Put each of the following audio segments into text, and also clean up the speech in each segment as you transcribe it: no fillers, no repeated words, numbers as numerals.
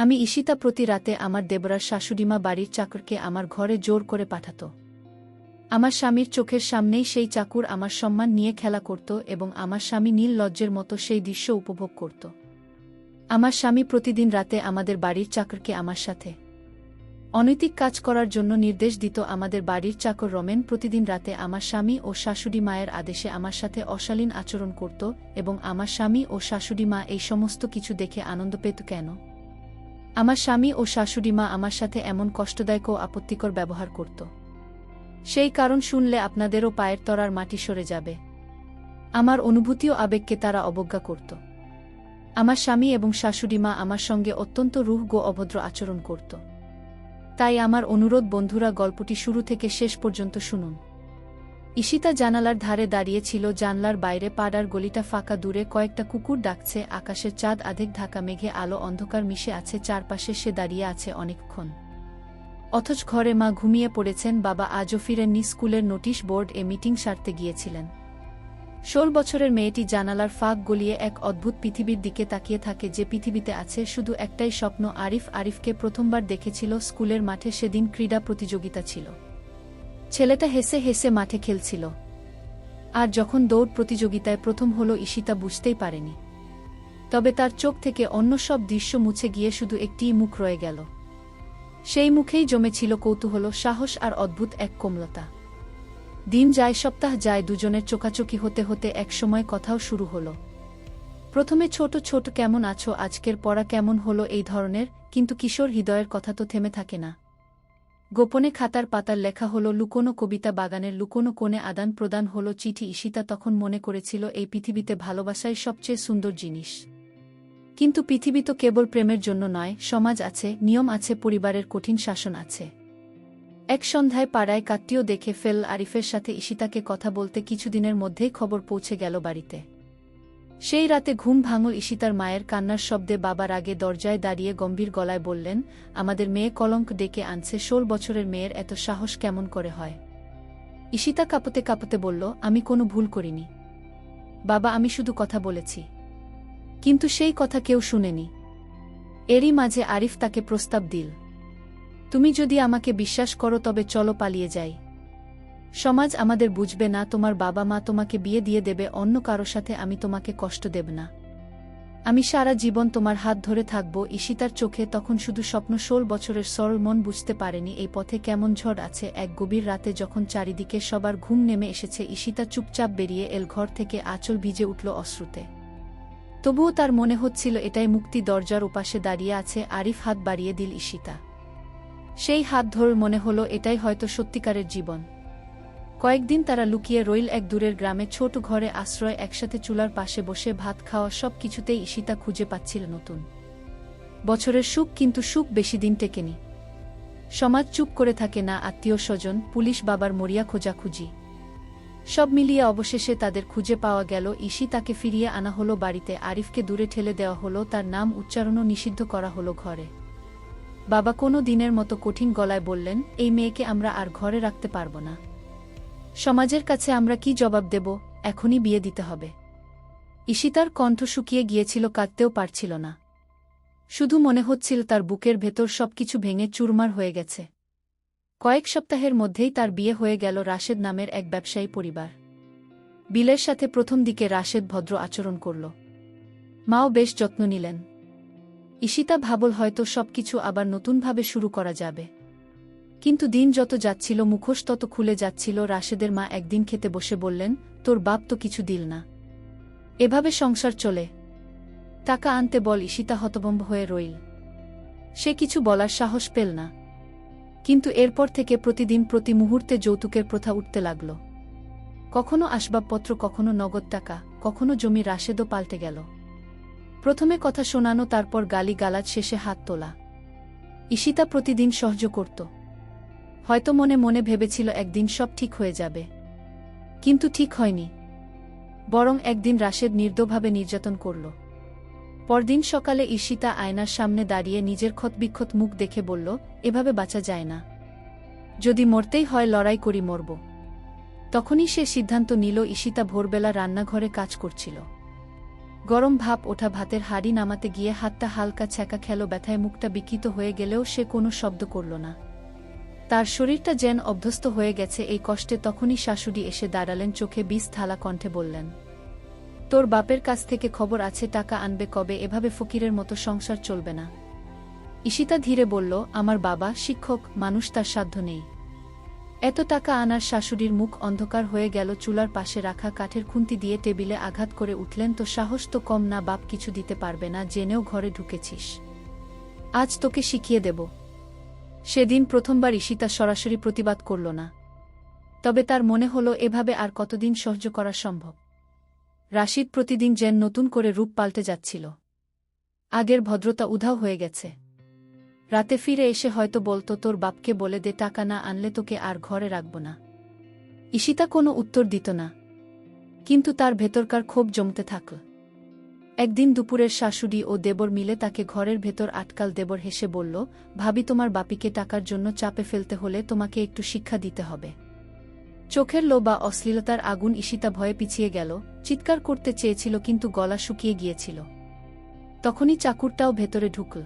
আমি ঈশিতা প্রতি রাতে আমার দেবরার শাশুড়িমা বাড়ির চাকরকে আমার ঘরে জোর করে পাঠাত। আমার স্বামীর চোখের সামনেই সেই চাকুর আমার সম্মান নিয়ে খেলা করত এবং আমার স্বামী নীল লজ্জের মতো সেই দৃশ্য উপভোগ করত। আমার স্বামী প্রতিদিন রাতে আমাদের বাড়ির চাকরকে আমার সাথে অনৈতিক কাজ করার জন্য নির্দেশ দিত। আমাদের বাড়ির চাকর রমেন প্রতিদিন রাতে আমার স্বামী ও শাশুড়ি মায়ের আদেশে আমার সাথে অশালীন আচরণ করত এবং আমার স্বামী ও শাশুড়ি মা এই সমস্ত কিছু দেখে আনন্দ পেত কেন? আমার স্বামী ও শাশুড়ি মা আমার সাথে এমন কষ্টদায়ক ও আপত্তিকর ব্যবহার করত। সেই কারণ শুনলে আপনাদেরও পায়ের তলার মাটি সরে যাবে। আমার অনুভূতি ও আবেগকে তারা অবজ্ঞা করত। আমার স্বামী এবং শাশুড়ি মা আমার সঙ্গে অত্যন্ত রূঢ় অভদ্র আচরণ করত। তাই আমার অনুরোধ বন্ধুরা, গল্পটি শুরু থেকে শেষ পর্যন্ত শুনুন। ঈশিতা জানালার ধারে দাঁড়িয়েছিল। জানলার বাইরে পাড়ার গলিটা ফাঁকা, দূরে কয়েকটা কুকুর ডাকছে, আকাশের চাঁদ আধেক ঢাকা, মেঘে আলো অন্ধকার মিশে আছে চারপাশে। সে দাঁড়িয়ে আছে অনেকক্ষণ, অথচ ঘরে মা ঘুমিয়ে পড়েছেন। বাবা আজও ফিরেননি। স্কুলের নোটিশ বোর্ড মিটিং সারতে গিয়েছিলেন। 16 বছরের মেয়েটি জানালার ফাঁক গলিয়ে এক অদ্ভুত পৃথিবীর দিকে তাকিয়ে থাকে, যে পৃথিবীতে আছে শুধু একটাই স্বপ্ন, আরিফ। আরিফকে প্রথমবার দেখেছিল স্কুলের মাঠে, সেদিন ক্রীড়া প্রতিযোগিতা ছিল। ছেলেটা হেসে হেসে মাঠে খেলছিল। আর যখন দৌড় প্রতিযোগিতায় প্রথম হলো, ঈশিতা বুঝতেই পারেনি। তবে তার চোখ থেকে অন্য সব দৃশ্য মুছে গিয়ে শুধু একটিই মুখ রয়ে গেল। সেই মুখেই জমেছিল কৌতূহল, সাহস আর অদ্ভুত এক কোমলতা। দিন যায়, সপ্তাহ যায়, দুজনের চোখাচোখি হতে হতে একসময় কথাও শুরু হলো। প্রথমে ছোট ছোট কেমন আছো, আজকের পড়া কেমন হলো, এই ধরনের। কিন্তু কিশোর হৃদয়ের কথা তো থেমে থাকে না। গোপনে খাতার পাতার লেখা হলো, লুকোনো কবিতা বাগানের লুকোনো কোণে আদান প্রদান হলো চিঠি। ঈশিতা তখন মনে করেছিল এই পৃথিবীতে ভালোবাসাই সবচেয়ে সুন্দর জিনিস। কিন্তু পৃথিবী তো কেবল প্রেমের জন্য নয়, সমাজ আছে, নিয়ম আছে, পরিবারের কঠিন শাসন আছে। এক সন্ধ্যায় পাড়ায় কাকটিও দেখে ফেল আরিফের সাথে ঈশিতাকে কথা বলতে। কিছুদিনের মধ্যেই খবর পৌঁছে গেল বাড়িতে। সেই রাতে ঘুম ভাঙল ঈশিতার মায়ের কান্নার শব্দে। বাবার আগে দরজায় দাঁড়িয়ে গম্ভীর গলায় বললেন, আমাদের মেয়ে কলঙ্ক ডেকে আনছে। 16 বছরের মেয়ের এত সাহস কেমন করে হয়? ঈশিতা কাঁপতে কাঁপতে বলল, আমি কোনো ভুল করিনি বাবা, আমি শুধু কথা বলেছি। কিন্তু সেই কথা কেউ শুনেনি। এরই মাঝে আরিফ তাকে প্রস্তাব দিল, তুমি যদি আমাকে বিশ্বাস করো তবে চলো পালিয়ে যাই। সমাজ আমাদের বুঝবে না, তোমার বাবা মা তোমাকে বিয়ে দিয়ে দেবে অন্য কারো সাথে, আমি তোমাকে কষ্ট দেব না। আমি সারা জীবন তোমার হাত ধরে থাকব। ঈশিতার চোখে তখন শুধু স্বপ্ন। 16 বছরের সরল মন বুঝতে পারেনি এই পথে কেমন ঝড় আছে। এক গভীর রাতে যখন চারিদিকে সবার ঘুম নেমে এসেছে, ঈশিতা চুপচাপ বেরিয়ে এল ঘর থেকে। আঁচল ভিজে উঠল অশ্রুতে। তবুও তার মনে হচ্ছিল এটাই মুক্তি। দরজার ওপাশে দাঁড়িয়ে আছে আরিফ, হাত বাড়িয়ে দিল ঈশিতা। সেই হাত ধরে মনে হলো এটাই হয়তো সত্যিকারের জীবন। কয়েকদিন তারা লুকিয়ে রইল এক দূরের গ্রামে, ছোট ঘরে আশ্রয়, একসাথে চুলার পাশে বসে ভাত খাওয়া। সব কিছুতেই ঈশিতা খুঁজে পাচ্ছিল নতুন বছরের সুখ, কিন্তু সুখ বেশি দিন টেকেনি। সমাজ চুপ করে থাকে না, আত্মীয় স্বজন, পুলিশ, বাবার মরিয়া খোঁজাখুঁজি, সব মিলিয়ে অবশেষে তাদের খুঁজে পাওয়া গেল। ঈশিতাকে ফিরিয়ে আনা হলো বাড়িতে। আরিফকে দূরে ঠেলে দেওয়া হলো, তার নাম উচ্চারণও নিষিদ্ধ করা হলো ঘরে। বাবা কোনো দিনের মতো কঠিন গলায় বললেন, এই মেয়েকে আমরা আর ঘরে রাখতে পারব না। সমাজের কাছে আমরা কি জবাব দেব? এখনই বিয়ে দিতে হবে। ঈশিতার কণ্ঠ শুকিয়ে গিয়েছিল, কাঁদতেও পারছিল না। শুধু মনে হচ্ছিল তার বুকের ভেতর সবকিছু ভেঙে চুরমার হয়ে গেছে। কয়েক সপ্তাহের মধ্যেই তার বিয়ে হয়ে গেল রাশেদ নামের এক ব্যবসায়ী পরিবার। বিলের সাথে প্রথম দিকে রাশেদ ভদ্র আচরণ করল, মাও বেশ যত্ন নিলেন। ঈশিতা ভাবল হয়তো সবকিছু আবার নতুনভাবে শুরু করা যাবে। কিন্তু দিন যত যাচ্ছিল, মুখোশ তত খুলে যাচ্ছিল। রাশেদের মা একদিন খেতে বসে বললেন, তোর বাপ তো কিছু দিল না, এভাবে সংসার চলে? টাকা আনতে বল। ঈশিতা হতভম্ব হয়ে রইল। সে কিছু বলার সাহস পেল না। কিন্তু এরপর থেকে প্রতিদিন প্রতি মুহূর্তে যৌতুকের প্রথা উঠতে লাগল। কখনো আসবাবপত্র, কখনো নগদ টাকা, কখনো জমি। রাশেদও পাল্টে গেল। প্রথমে কথা শোনানো, তারপর গালি গালাজ, শেষে হাত তোলা। ঈশিতা প্রতিদিন সহ্য করত। হয়তো মনে মনে ভেবেছিল একদিন সব ঠিক হয়ে যাবে। কিন্তু ঠিক হয়নি। বরং একদিন রাশেদ নির্দয়ভাবে নির্যাতন করল। পরদিন সকালে ঈশিতা আয়নার সামনে দাঁড়িয়ে নিজের ক্ষতবিক্ষত মুখ দেখে বলল, এভাবে বাঁচা যায় না। যদি মরতেই হয় লড়াই করি, মরব। তখনই সে সিদ্ধান্ত নিল। ঈশিতা ভোরবেলা রান্নাঘরে কাজ করছিল। গরম ভাপ ওঠা ভাতের হাঁড়ি নামাতে গিয়ে হাতটা হালকা ছ্যাঁকা খেল, ব্যথায় মুখটা বিকৃত হয়ে গেলেও সে কোনো শব্দ করল না। তার শরীরটা যেন অভ্যস্ত হয়ে গেছে এই কষ্টে। তখনই শাশুড়ি এসে দাঁড়ালেন, চোখে বিষ ঢালা কণ্ঠে বললেন, তোর বাপের কাছ থেকে খবর আছে? টাকা আনবে কবে? এভাবে ফকিরের মতো সংসার চলবে না। ঈশিতা ধীরে বলল, আমার বাবা শিক্ষক মানুষ, তার সাধ্য নেই এত টাকা আনার। শাশুড়ির মুখ অন্ধকার হয়ে গেল। চুলার পাশে রাখা কাঠের খুন্তি দিয়ে টেবিলে আঘাত করে উঠলেন, তো সাহস তো কম না, বাপ কিছু দিতে পারবে না জেনেও ঘরে ঢুকেছিস, আজ তোকে শিখিয়ে দেব। সেদিন প্রথমবার ঈশিতা সরাসরি প্রতিবাদ করল না, তবে তার মনে হল এভাবে আর কতদিন সহ্য করা সম্ভব। রাশিদ প্রতিদিন যেন নতুন করে রূপ পাল্টে যাচ্ছিল। আগের ভদ্রতা উধাও হয়ে গেছে। রাতে ফিরে এসে হয়তো বলতো, তোর বাপকে বলে দে টাকা না আনলে তোকে আর ঘরে রাখব না। ঈশিতা কোনো উত্তর দিত না, কিন্তু তার ভেতরকার ক্ষোভ জমতে থাকল। একদিন দুপুরের শাশুড়ি ও দেবর মিলে তাকে ঘরের ভেতর আটকাল। দেবর হেসে বলল, ভাবি, তোমার বাপিকে টাকার জন্য চাপে ফেলতে হলে তোমাকে একটু শিক্ষা দিতে হবে। চোখের লো বা অশ্লীলতার আগুন। ঈশিতা ভয়ে পিছিয়ে গেল, চিৎকার করতে চেয়েছিল কিন্তু গলা শুকিয়ে গিয়েছিল। তখনই চাকুরটাও ভেতরে ঢুকল।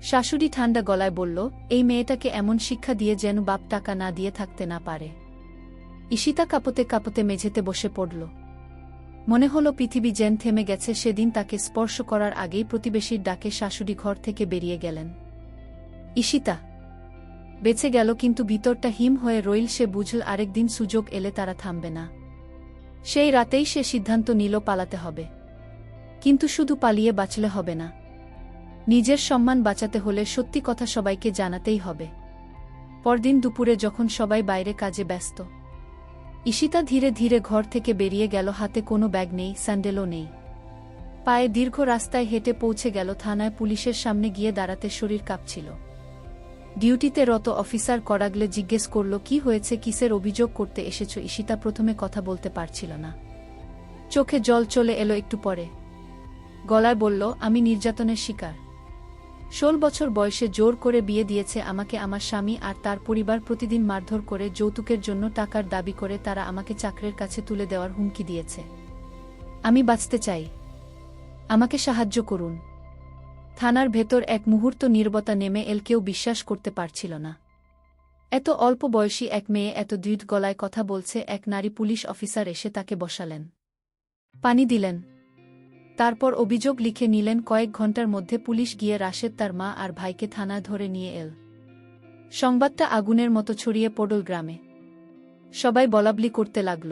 শাশুড়ি ঠান্ডা গলায় বলল, এই মেয়েটাকে এমন শিক্ষা দিয়ে যেন বাপ টাকা না দিয়ে থাকতে না পারে। ঈশিতা কাঁপতে কাঁপতে মেঝেতে বসে পড়ল। মনে হলো পৃথিবী যেন থেমে গেছে। সেদিন তাকে স্পর্শ করার আগেই প্রতিবেশীর ডাকে শাশুড়ি ঘর থেকে বেরিয়ে গেলেন। ঈশিতা বেঁচে গেল, কিন্তু ভিতরটা হিম হয়ে রইল। সে বুঝল আরেকদিন সুযোগ এলে তারা থামবে না। সেই রাতেই সে সিদ্ধান্ত নিল, পালাতে হবে। কিন্তু শুধু পালিয়ে বাঁচলে হবে না, নিজের সম্মান বাঁচাতে হলে সত্যি কথা সবাইকে জানাতেই হবে। পরদিন দুপুরে যখন সবাই বাইরে কাজে ব্যস্ত, ঈশিতা ধীরে ধীরে ঘর থেকে বেরিয়ে গেল। হাতে কোনো ব্যাগ নেই, স্যান্ডেলও নেই। পায়ে দীর্ঘ রাস্তায় হেঁটে পৌঁছে গেল থানায়। পুলিশের সামনে গিয়ে দাঁড়াতে শরীর কাঁপছিল। ডিউটিতে রত অফিসার করাগলে জিজ্ঞেস করল, কি হয়েছে, কিসের অভিযোগ করতে এসেছ? ঈশিতা প্রথমে কথা বলতে পারছিল না, চোখে জল চলে এলো একটু পরে। গলায় বলল, আমি নির্যাতনের শিকার। 16 বছর বয়সে জোর করে বিয়ে দিয়েছে আমাকে আমার স্বামী আর তার পরিবার। প্রতিদিন মারধর করে, যৌতুকের জন্য টাকার দাবি করে তারা আমাকে চাকরের কাছে তুলে দেওয়ার হুমকি দিয়েছে। আমি বাঁচতে চাই, আমাকে সাহায্য করুন। থানার ভেতর এক মুহূর্ত নীরবতা নেমে এল। কেউ বিশ্বাস করতে পারছিল না, এত অল্প বয়সী এক মেয়ে এত দৃঢ় গলায় কথা বলছে। এক নারী পুলিশ অফিসার এসে তাকে বসালেন, পানি দিলেন, তারপর অভিযোগ লিখে নিলেন। কয়েক ঘন্টার মধ্যে পুলিশ গিয়ে রাশেদ, তার মা আর ভাইকে থানায় ধরে নিয়ে এল। সংবাদটা আগুনের মতো ছড়িয়ে পড়ল গ্রামে। সবাই বলাবলি করতে লাগল,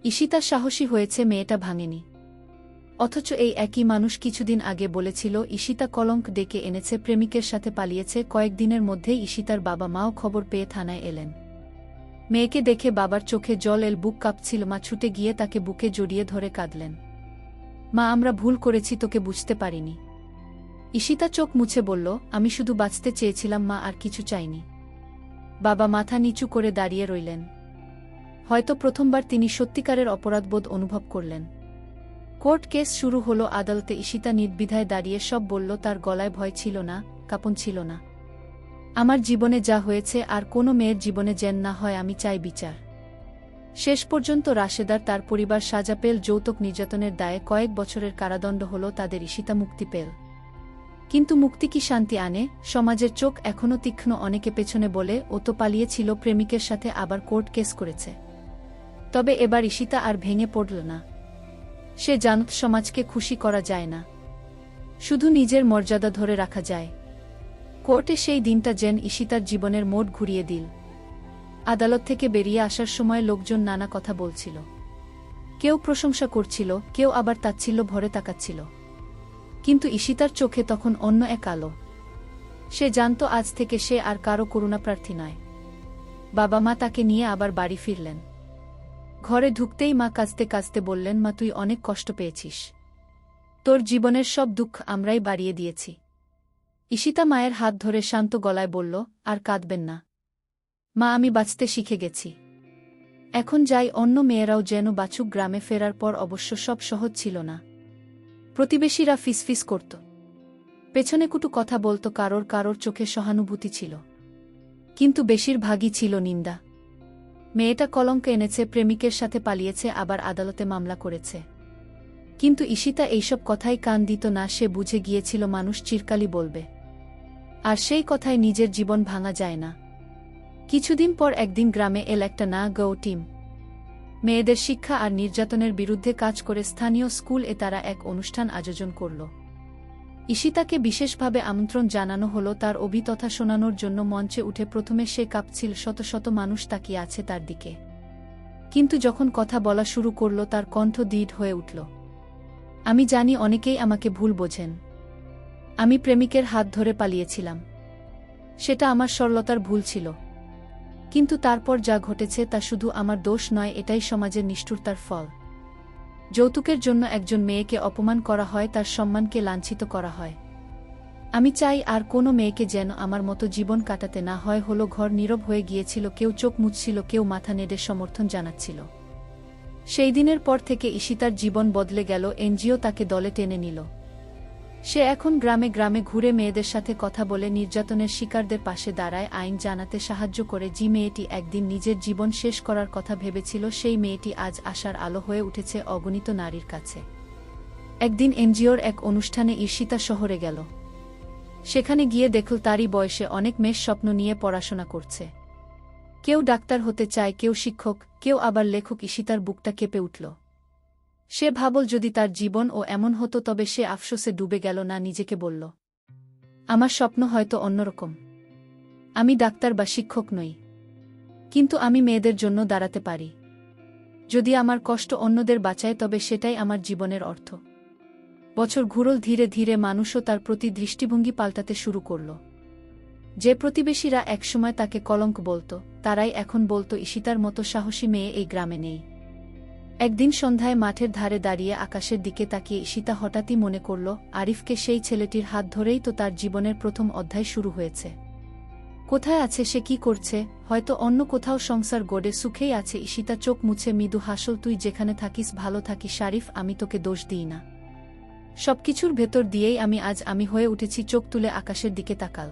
ঈশিতা সাহসী হয়েছে, মেয়েটা ভাঙেনি। অথচ এই একই মানুষ কিছুদিন আগে বলেছিল ঈশিতা কলঙ্ক ডেকে এনেছে, প্রেমিকের সাথে পালিয়েছে। কয়েকদিনের মধ্যেই ঈশিতার বাবা মাও খবর পেয়ে থানায় এলেন। মেয়েকে দেখে বাবার চোখে জল এল, বুক কাঁপছিল। মা ছুটে গিয়ে তাকে বুকে জড়িয়ে ধরে কাঁদলেন, মা, আমরা ভুল করেছি, তোকে বুঝতে পারিনি। ঈশিতা চোখ মুছে বলল, আমি শুধু বাঁচতে চেয়েছিলাম মা, আর কিছু চাইনি। বাবা মাথা নিচু করে দাঁড়িয়ে রইলেন। হয়তো প্রথমবার তিনি সত্যিকারের অপরাধবোধ অনুভব করলেন। কোর্ট কেস শুরু হলো। আদালতে ঈশিতা নির্দ্বিধায় দাঁড়িয়ে সব বলল। তার গলায় ভয় ছিল না, কাঁপন ছিল না। আমার জীবনে যা হয়েছে আর কোনো মেয়ের জীবনে যেন না হয়, আমি চাই বিচার। শেষ পর্যন্ত রাশেদার তার পরিবার সাজা পেল। যৌতুক নির্যাতনের দায়ে কয়েক বছরের কারাদণ্ড হল তাদের। ঈশিতা মুক্তি পেল, কিন্তু মুক্তি কি শান্তি আনে? সমাজের চোখ এখনও তীক্ষ্ণ। অনেকে পেছনে বলে, ও তো পালিয়েছিল, প্রেমিকের সাথে আবার কোর্ট কেস করেছে। তবে এবার ঈশিতা আর ভেঙে পড়ল না। সে জানত সমাজকে খুশি করা যায় না, শুধু নিজের মর্যাদা ধরে রাখা যায়। কোর্টে সেই দিনটা যেন ঈশিতার জীবনের মোড় ঘুরিয়ে দিল। আদালত থেকে বেরিয়ে আসার সময় লোকজন নানা কথা বলছিল। কেউ প্রশংসা করছিল, কেউ আবার তাচ্ছিল্য ভরে তাকাচ্ছিল। কিন্তু ঈশিতার চোখে তখন অন্য এক আলো। সে জানত আজ থেকে সে আর কারো করুণাপ্রার্থী নয়। বাবা মা তাকে নিয়ে আবার বাড়ি ফিরলেন। ঘরে ঢুকতেই মা কাঁদতে কাঁদতে বললেন, মা, তুই অনেক কষ্ট পেয়েছিস, তোর জীবনের সব দুঃখ আমরাই বাড়িয়ে দিয়েছি। ঈশিতা মায়ের হাত ধরে শান্ত গলায় বলল, আর কাঁদবেন না মা, আমি বাঁচতে শিখে গেছি, এখন যাই, অন্য মেয়েরাও যেন বাঁচুক। গ্রামে ফেরার পর অবশ্য সব সহজ ছিল না। প্রতিবেশীরা ফিসফিস করত, পেছনে কুটু কথা বলত, কারোর কারোর চোখে সহানুভূতি ছিল, কিন্তু বেশিরভাগই ছিল নিন্দা। মেয়েটা কলঙ্ক এনেছে, প্রেমিকের সাথে পালিয়েছে, আবার আদালতে মামলা করেছে। কিন্তু ঈশিতা এইসব কথায় কান দিত না। সে বুঝে গিয়েছিল মানুষ চিরকালই বলবে, আর সেই কথায় নিজের জীবন ভাঙা যায় না। কিছুদিন পর একদিন গ্রামে এল একটা না-গো টিম। মেয়েদের শিক্ষা আর নির্যাতনের বিরুদ্ধে কাজ করে স্থানীয় স্কুল-এ তারা এক অনুষ্ঠান আয়োজন করল। ঈশিতাকে বিশেষভাবে আমন্ত্রণ জানানো হলো তার অভিজ্ঞতা শোনানোর জন্য। মঞ্চে উঠে প্রথমে সে কাঁপছিল, শত শত মানুষ তাকিয়ে আছে তার দিকে। কিন্তু যখন কথা বলা শুরু করল তার কণ্ঠ দৃঢ় হয়ে উঠল। আমি জানি অনেকেই আমাকে ভুল বোঝেন। আমি প্রেমিকের হাত ধরে পালিয়েছিলাম। সেটা আমার সরলতার ভুল ছিল। কিন্তু তারপর যা ঘটেছে তা শুধু আমার দোষ নয়, এটাই সমাজের নিষ্ঠুরতার ফল। যৌতুকের জন্য একজন মেয়েকে অপমান করা হয়, তার সম্মানকে লাঞ্ছিত করা হয়। আমি চাই আর কোনো মেয়েকে যেন আমার মতো জীবন কাটাতে না হয়। হলো ঘর নীরব হয়ে গিয়েছিল, কেউ চোখ মুছছিল, কেউ মাথা নেড়ে সমর্থন জানাচ্ছিল। সেই দিনের পর থেকে ঈশিতার জীবন বদলে গেল। এনজিও তাকে দলে টেনে নিল। সে এখন গ্রামে গ্রামে ঘুরে মেয়েদের সাথে কথা বলে, নির্যাতনের শিকারদের পাশে দাঁড়ায়, আইন জানাতে সাহায্য করে। যে মেয়েটি একদিন নিজের জীবন শেষ করার কথা ভেবেছিল, সেই মেয়েটি আজ আশার আলো হয়ে উঠেছে অগণিত নারীর কাছে। একদিন এনজিওর এক অনুষ্ঠানে ঈশিতা শহরে গেল। সেখানে গিয়ে দেখল তারই বয়সে অনেক মেয়ে স্বপ্ন নিয়ে পড়াশোনা করছে। কেউ ডাক্তার হতে চায়, কেউ শিক্ষক, কেউ আবার লেখক। ঈশিতার বুকটা কেঁপে উঠল। সে ভাবল যদি তার জীবনও এমন হতো, তবে সে আফসোসে ডুবে গেল না। নিজেকে বলল, আমার স্বপ্ন হয়তো অন্যরকম। আমি ডাক্তার বা শিক্ষক নই, কিন্তু আমি মেয়েদের জন্য দাঁড়াতে পারি। যদি আমার কষ্ট অন্যদের বাঁচায়, তবে সেটাই আমার জীবনের অর্থ। বছর ঘুরল, ধীরে ধীরে মানুষও তার প্রতি দৃষ্টিভঙ্গি পাল্টাতে শুরু করল। যে প্রতিবেশীরা একসময় তাকে কলঙ্ক বলত, তারাই এখন বলত ঈশিতার মতো সাহসী মেয়ে এই গ্রামে নেই। একদিন সন্ধ্যায় মাঠের ধারে দাঁড়িয়ে আকাশের দিকে তাকিয়ে ঈশিতা হঠাৎই মনে করল, আরিফকে, সেই ছেলেটির হাত ধরেই তো তার জীবনের প্রথম অধ্যায় শুরু হয়েছে। কোথায় আছে সে, কি করছে? হয়তো অন্য কোথাও সংসার গড়ে সুখেই আছে। ঈশিতা চোখ মুছে মৃদু হাসল। তুই যেখানে থাকিস ভালো থাকিস আরিফ, আমি তোকে দোষ দিই না। সবকিছুর ভেতর দিয়েই আজ আমি হয়ে উঠেছি। চোখ তুলে আকাশের দিকে তাকাল।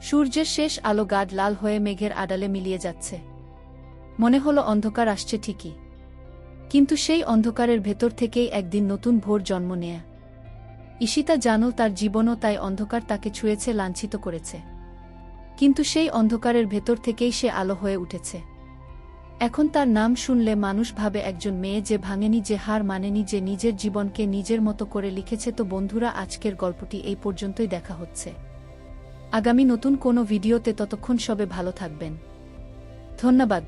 সূর্যের শেষ আলো গাঢ় লাল হয়ে মেঘের আড়ালে মিলিয়ে যাচ্ছে। মনে হলো অন্ধকার আসছে ঠিকই, কিন্তু সেই অন্ধকারের ভেতর থেকেই একদিন নতুন ভোর জন্ম নেয়। ঈশিতা জানল তার জীবনও তাই অন্ধকার, তাকে ছুঁয়েছে, লাঞ্ছিত করেছে। কিন্তু সেই অন্ধকারের ভেতর থেকেই সে আলো হয়ে উঠেছে। এখন তার নাম শুনলে মানুষ ভাবে একজন মেয়ে যে ভাঙেনি, যে হার মানেনি, যে নিজের জীবনকে নিজের মতো করে লিখেছে। তো বন্ধুরা, আজকের গল্পটি এই পর্যন্তই। দেখা হচ্ছে আগামী নতুন কোনো ভিডিওতে। ততক্ষণ সবে ভালো থাকবেন। ধন্যবাদ।